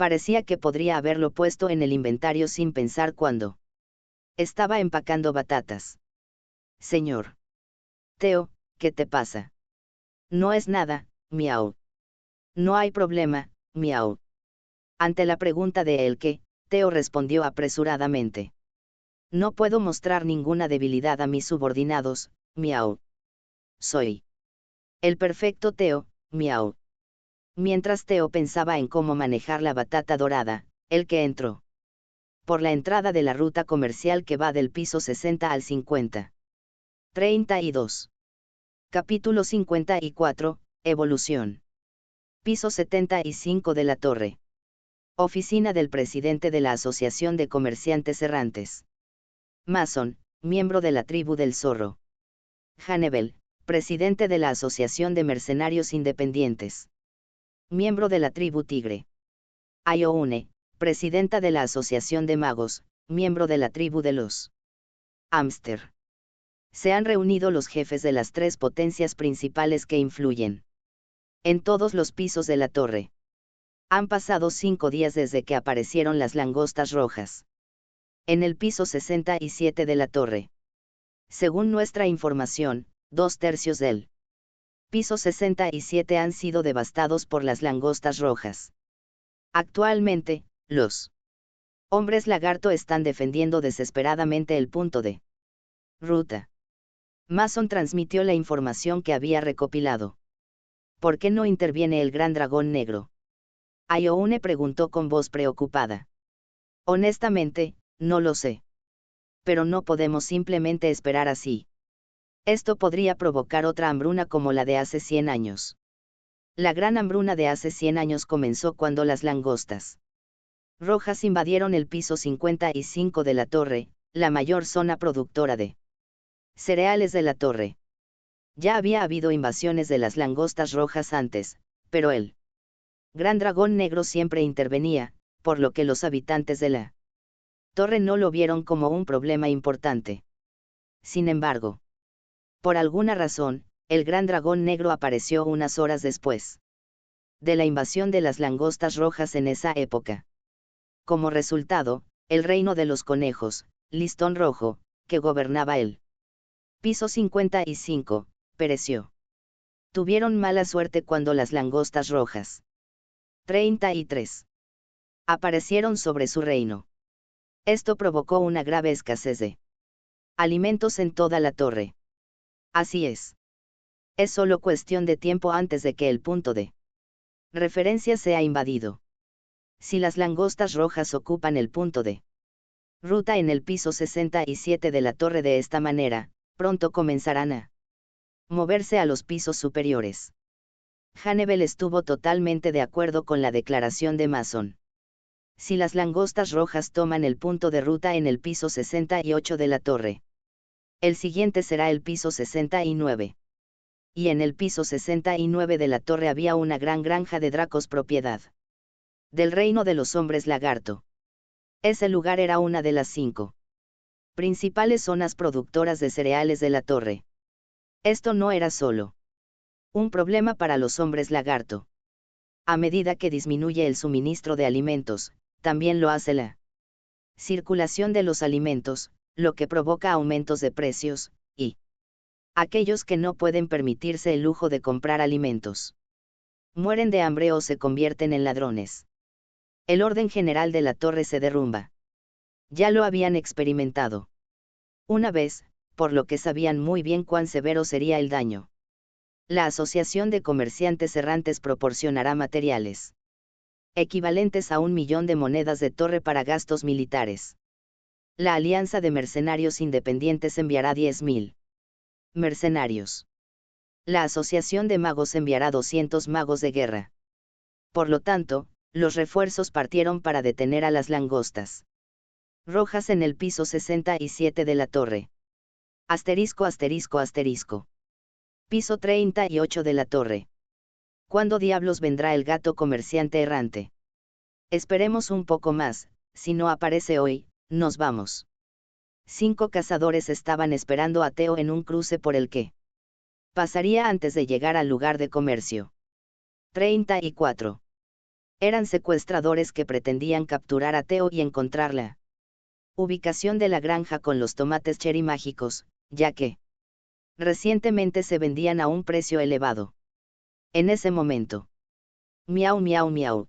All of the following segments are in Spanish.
Parecía que podría haberlo puesto en el inventario sin pensar cuando estaba empacando batatas. Señor Theo, ¿qué te pasa? No es nada, miau. No hay problema, miau. Ante la pregunta de el qué, Theo respondió apresuradamente. No puedo mostrar ninguna debilidad a mis subordinados, miau. Soy el perfecto Theo, miau. Mientras Theo pensaba en cómo manejar la batata dorada, el que entró por la entrada de la ruta comercial que va del piso 60 al 50. 32. Capítulo 54, Evolución. Piso 75 de la torre. Oficina del presidente de la Asociación de Comerciantes Errantes. Mason, miembro de la tribu del zorro. Hannibal, presidente de la Asociación de Mercenarios Independientes. Miembro de la tribu tigre. Ioune, presidenta de la Asociación de Magos, miembro de la tribu de los Amster. Se han reunido los jefes de las tres potencias principales que influyen en todos los pisos de la torre. Han pasado 5 días desde que aparecieron las langostas rojas en el piso 67 de la torre. Según nuestra información, 2/3 del piso 67 han sido devastados por las langostas rojas. Actualmente, los hombres lagarto están defendiendo desesperadamente el punto de ruta. Mason transmitió la información que había recopilado. ¿Por qué no interviene el gran dragón negro? Ioune preguntó con voz preocupada. Honestamente, no lo sé. Pero no podemos simplemente esperar así. Esto podría provocar otra hambruna como la de hace 100 años. La gran hambruna de hace 100 años comenzó cuando las langostas rojas invadieron el piso 55 de la torre, la mayor zona productora de cereales de la torre. Ya había habido invasiones de las langostas rojas antes, pero el gran dragón negro siempre intervenía, por lo que los habitantes de la torre no lo vieron como un problema importante. Sin embargo, por alguna razón, el gran dragón negro apareció unas horas después de la invasión de las langostas rojas en esa época. Como resultado, el reino de los conejos, listón rojo, que gobernaba el piso 55, pereció. Tuvieron mala suerte cuando las langostas rojas 33 aparecieron sobre su reino. Esto provocó una grave escasez de alimentos en toda la torre. Así es. Es solo cuestión de tiempo antes de que el punto de referencia sea invadido. Si las langostas rojas ocupan el punto de ruta en el piso 67 de la torre de esta manera, pronto comenzarán a moverse a los pisos superiores. Hannibal estuvo totalmente de acuerdo con la declaración de Mason. Si las langostas rojas toman el punto de ruta en el piso 68 de la torre, el siguiente será el piso 69. Y en el piso 69 de la torre había una gran granja de dracos propiedad del reino de los hombres lagarto. Ese lugar era una de las 5 principales zonas productoras de cereales de la torre. Esto no era solo un problema para los hombres lagarto. A medida que disminuye el suministro de alimentos, también lo hace la circulación de los alimentos, lo que provoca aumentos de precios, y aquellos que no pueden permitirse el lujo de comprar alimentos mueren de hambre o se convierten en ladrones. El orden general de la torre se derrumba. Ya lo habían experimentado una vez, por lo que sabían muy bien cuán severo sería el daño. La Asociación de Comerciantes Errantes proporcionará materiales equivalentes a 1.000.000 de monedas de torre para gastos militares. La Alianza de Mercenarios Independientes enviará 10.000 mercenarios. La Asociación de Magos enviará 200 magos de guerra. Por lo tanto, los refuerzos partieron para detener a las langostas rojas en el piso 67 de la torre. Asterisco asterisco asterisco. Piso 38 de la torre. ¿Cuándo diablos vendrá el gato comerciante errante? Esperemos un poco más, si no aparece hoy, nos vamos. 5 cazadores estaban esperando a Theo en un cruce por el que pasaría antes de llegar al lugar de comercio. 34. Eran secuestradores que pretendían capturar a Theo y encontrar la ubicación de la granja con los tomates cherry mágicos, ya que recientemente se vendían a un precio elevado. En ese momento, miau miau miau,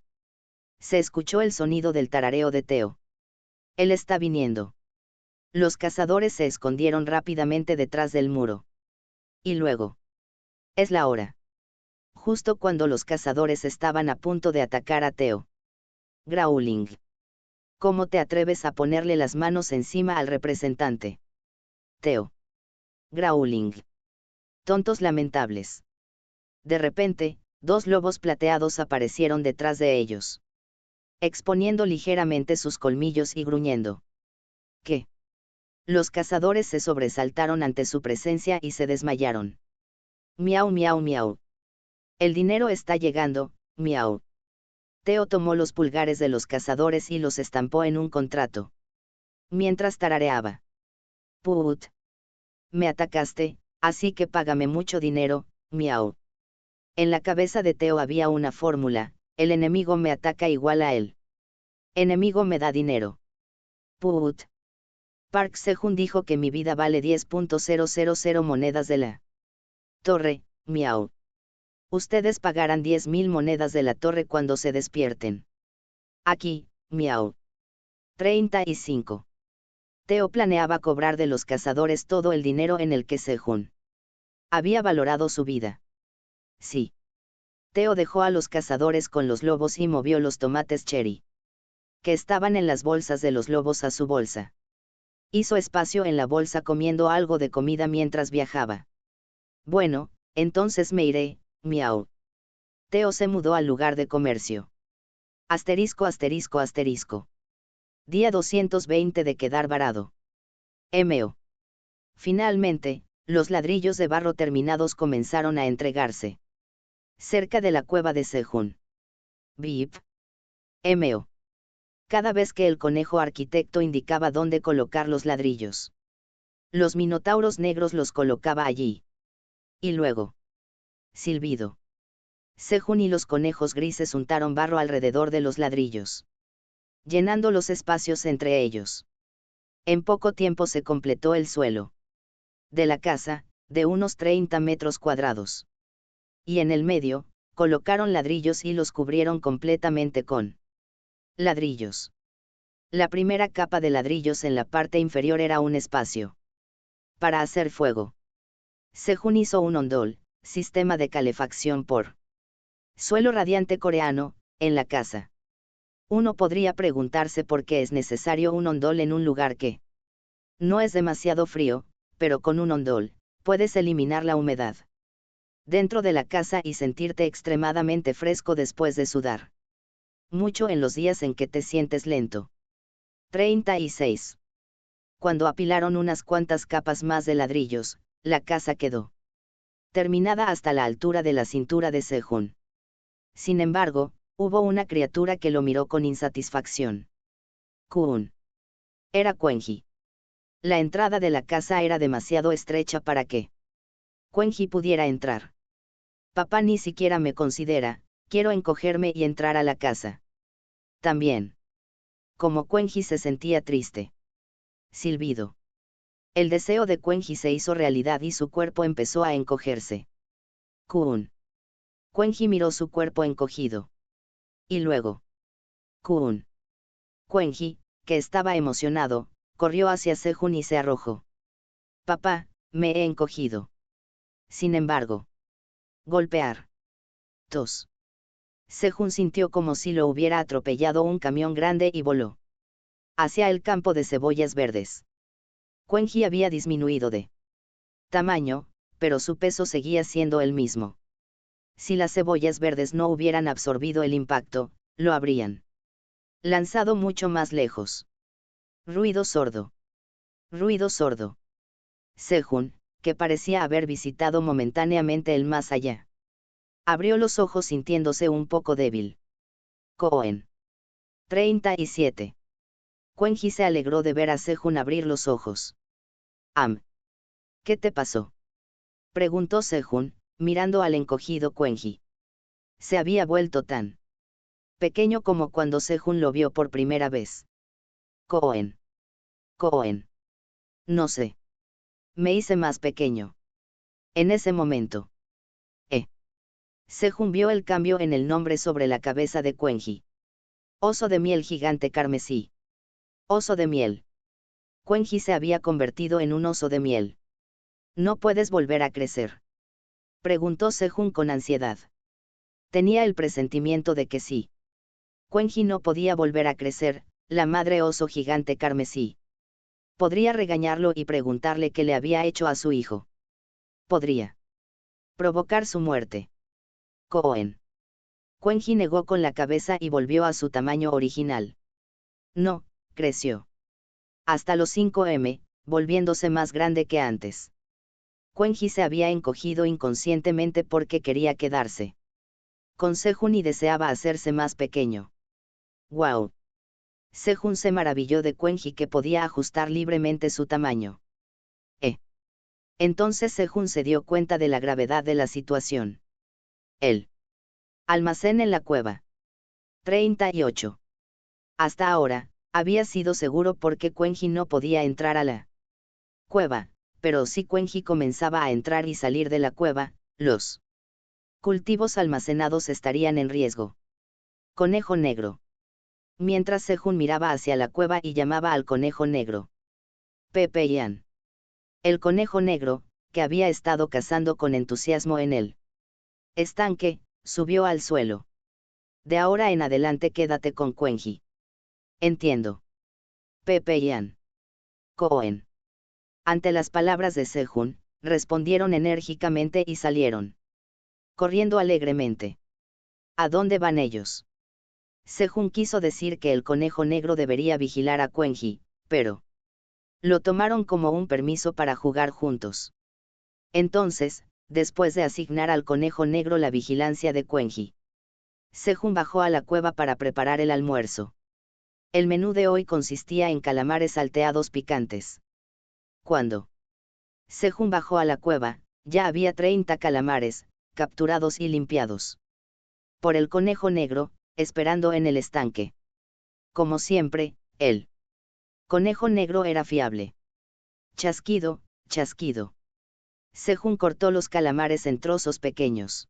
se escuchó el sonido del tarareo de Theo. Él está viniendo. Los cazadores se escondieron rápidamente detrás del muro. Y luego. Es la hora. Justo cuando los cazadores estaban a punto de atacar a Theo. Growling. ¿Cómo te atreves a ponerle las manos encima al representante? Theo. Growling. Tontos lamentables. De repente, dos lobos plateados aparecieron detrás de ellos, exponiendo ligeramente sus colmillos y gruñendo. ¿Qué? Los cazadores se sobresaltaron ante su presencia y se desmayaron. Miau miau miau. El dinero está llegando, miau. Theo tomó los pulgares de los cazadores y los estampó en un contrato. Mientras tarareaba. Put. Me atacaste, así que págame mucho dinero, miau. En la cabeza de Theo había una fórmula: el enemigo me ataca igual a él. Enemigo me da dinero. Put. Park Sejun dijo que mi vida vale 10.000 monedas de la torre, miau. Ustedes pagarán 10.000 monedas de la torre cuando se despierten. Aquí, miau. 35. Theo planeaba cobrar de los cazadores todo el dinero en el que Sejun había valorado su vida. Sí. Theo dejó a los cazadores con los lobos y movió los tomates cherry, que estaban en las bolsas de los lobos, a su bolsa. Hizo espacio en la bolsa comiendo algo de comida mientras viajaba. Bueno, entonces me iré, miau. Theo se mudó al lugar de comercio. Asterisco asterisco asterisco. Día 220 de quedar varado. MO. Finalmente, los ladrillos de barro terminados comenzaron a entregarse. Cerca de la cueva de Sejun. Bip. MO. Cada vez que el conejo arquitecto indicaba dónde colocar los ladrillos, los minotauros negros los colocaba allí. Y luego. Silbido. Sejun y los conejos grises untaron barro alrededor de los ladrillos, llenando los espacios entre ellos. En poco tiempo se completó el suelo de la casa, de unos 30 metros cuadrados. Y en el medio, colocaron ladrillos y los cubrieron completamente con ladrillos. La primera capa de ladrillos en la parte inferior era un espacio para hacer fuego. Sejun hizo un ondol, sistema de calefacción por suelo radiante coreano, en la casa. Uno podría preguntarse por qué es necesario un ondol en un lugar que no es demasiado frío, pero con un ondol, puedes eliminar la humedad dentro de la casa y sentirte extremadamente fresco después de sudar mucho en los días en que te sientes lento. 36. Cuando apilaron unas cuantas capas más de ladrillos, la casa quedó terminada hasta la altura de la cintura de Sejun. Sin embargo, hubo una criatura que lo miró con insatisfacción. Kun. Era Quenji. La entrada de la casa era demasiado estrecha para que Quenji pudiera entrar. Papá ni siquiera me considera, quiero encogerme y entrar a la casa. También. Como Quenji se sentía triste. Silbido. El deseo de Quenji se hizo realidad y su cuerpo empezó a encogerse. Kun. Quenji miró su cuerpo encogido. Y luego. Kun. Quenji, que estaba emocionado, corrió hacia Sejun y se arrojó. Papá, me he encogido. Sin embargo. Golpear. Tos. Sejun sintió como si lo hubiera atropellado un camión grande y voló hacia el campo de cebollas verdes. Quenji había disminuido de tamaño, pero su peso seguía siendo el mismo. Si las cebollas verdes no hubieran absorbido el impacto, lo habrían lanzado mucho más lejos. Ruido sordo. Ruido sordo. Sejun, que parecía haber visitado momentáneamente el más allá, abrió los ojos sintiéndose un poco débil. Cohen. 37. Quenji se alegró de ver a Sejun abrir los ojos. ¿Qué te pasó? Preguntó Sejun, mirando al encogido Quenji. Se había vuelto tan pequeño como cuando Sejun lo vio por primera vez. Cohen. No sé. Me hice más pequeño. En ese momento. Sejun vio el cambio en el nombre sobre la cabeza de Quenji. Oso de miel gigante carmesí. Oso de miel. Quenji se había convertido en un oso de miel. ¿No puedes volver a crecer?, preguntó Sejun con ansiedad. Tenía el presentimiento de que sí. Quenji no podía volver a crecer, la madre oso gigante carmesí. Podría regañarlo y preguntarle qué le había hecho a su hijo. Podría provocar su muerte. Cohen. Quenji negó con la cabeza y volvió a su tamaño original. No, creció. Hasta los 5 volviéndose más grande que antes. Quenji se había encogido inconscientemente porque quería quedarse con Sejun y deseaba hacerse más pequeño. ¡Wow! Sejun se maravilló de Quenji que podía ajustar libremente su tamaño. Entonces Sejun se dio cuenta de la gravedad de la situación. El almacén en la cueva. 38. Hasta ahora, había sido seguro porque Quenji no podía entrar a la cueva, pero si Quenji comenzaba a entrar y salir de la cueva, los cultivos almacenados estarían en riesgo. Conejo negro. Mientras Sejun miraba hacia la cueva y llamaba al conejo negro. Pepe Yan. El conejo negro, que había estado cazando con entusiasmo en el estanque, subió al suelo. De ahora en adelante quédate con Quenji. Entiendo. Pepe Yan. Cohen. Ante las palabras de Sejun, respondieron enérgicamente y salieron corriendo alegremente. ¿A dónde van ellos? Sejun quiso decir que el conejo negro debería vigilar a Quenji, pero lo tomaron como un permiso para jugar juntos. Entonces, después de asignar al conejo negro la vigilancia de Quenji, Sejun bajó a la cueva para preparar el almuerzo. El menú de hoy consistía en calamares salteados picantes. Cuando Sejun bajó a la cueva, ya había 30 calamares, capturados y limpiados por el conejo negro, esperando en el estanque. Como siempre, el conejo negro era fiable. Chasquido, chasquido. Sejun cortó los calamares en trozos pequeños.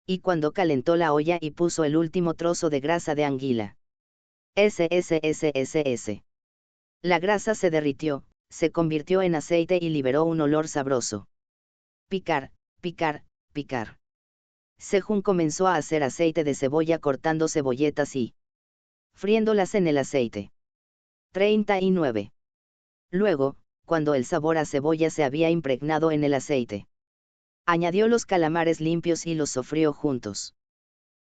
Y cuando calentó la olla y puso el último trozo de grasa de anguila. SSSSS. La grasa se derritió, se convirtió en aceite y liberó un olor sabroso. Picar, picar, picar. Sejun comenzó a hacer aceite de cebolla cortando cebolletas y friéndolas en el aceite. 39. Luego, cuando el sabor a cebolla se había impregnado en el aceite, añadió los calamares limpios y los sofrió juntos.